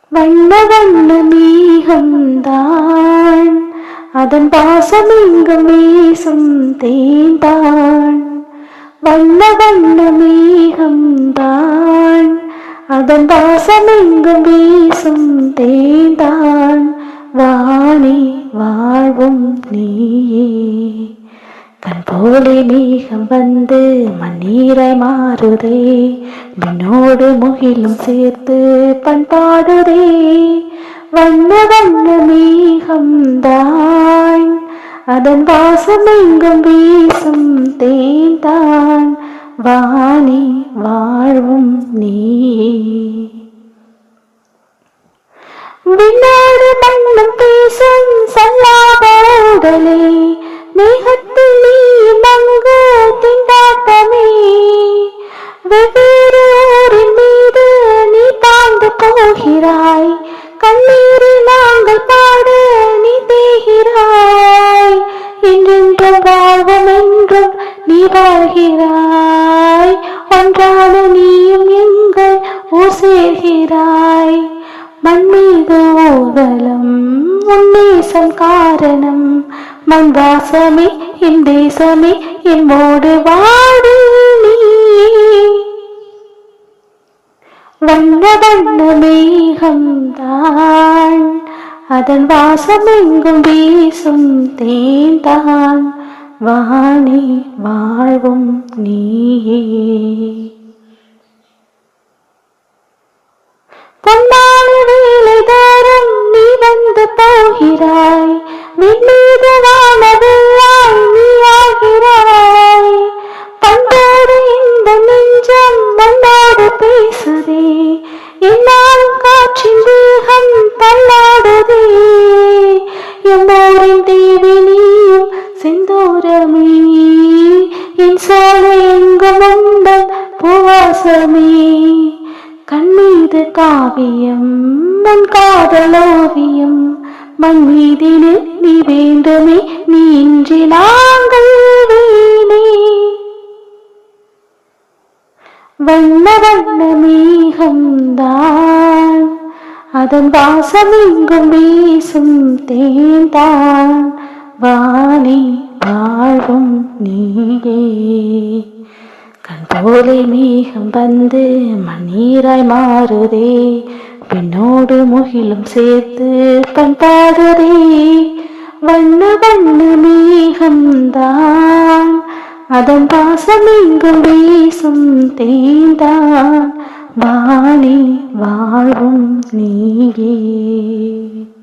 வண்ண வண்ண மேகம்தான் அதன் பாசம் எங்கும் வீசும் தேன்தான். வண்ண வண்ண மேகம்தான் அதன் பாசம் எங்கும் வீசும் தேன்தான். வானே வாழ்வும் நீயே கண் போலே மேகம் வந்து மண்ணீராய் மாறுதே. விண்ணோடு முகிலும் சேர்த்து பண்பாடுதே. வண்ண வண்ண மேகம்தான் அதன் வாசம் எங்கும் வீசும் தேன்தான். வானே வாழ்வும் நீயே. விண்ணோடு மண்ணும் பேசும் சல்லாபோடலே மேகத்தில் நீ மங்க திண்டாட்டமே. வெவ்வேறு ஊரின் மீது நீ தாழ்ந்து போகிறாய். கண்ணீரில் நாங்கள் பாட நீ தேகிறாய். என்றென்றும் வாழ்வும் என்றும் நீ வாழ்கிறாய். ஒன்றான நீயும் எங்கள் ஊர் சேர்கிறாய். மண் மீது ஊர்வலம் உன் நேசம் காரணம். மண் வாசமே என் தேசமே என்னோடு வாடு நீ. வண்ண வண்ண மேகம்தான் அதன் வாசம் எங்கும் வீசும் தேன்தான். வானே வாழ்வும் நீயே. பொன்னான வேலை தாரம் நீ வந்து போகிறாய். விண்ணீது வானவில்லாய் நீ ஆகிறாய். பண்டோடு இந்த நெஞ்சம் மண்ணோடு பேசுதே. என்னாலும் காற்றின் வேகம் தள்ளாடுதே. எம்மோரின் தேவி நீயும் செந்தூரமே. என் சோலை எங்கும் உந்தன் பூவாசமே. கண்மீது காவியம் மண் காதலோவியம். மண் மீதினில் நீ வேண்டுமே நீ இன்றி நாங்கள் வீணே. வண்ண வண்ண மேகம்தான் அதன் வாசம் எங்கும் வீசும் தேன்தான். வானே வாழ்வும் நீயே. கண் போலே மேகம் வந்து மண்ணீராய் மாறுதே. விண்ணோடு முகிலும் சேர்த்து பண்பாடுதே. வண்ண வண்ண மேகம்தான் அதன் பாசம் எங்கும் வீசும் தேன்தான். வானே வாழ்வும் நீயே.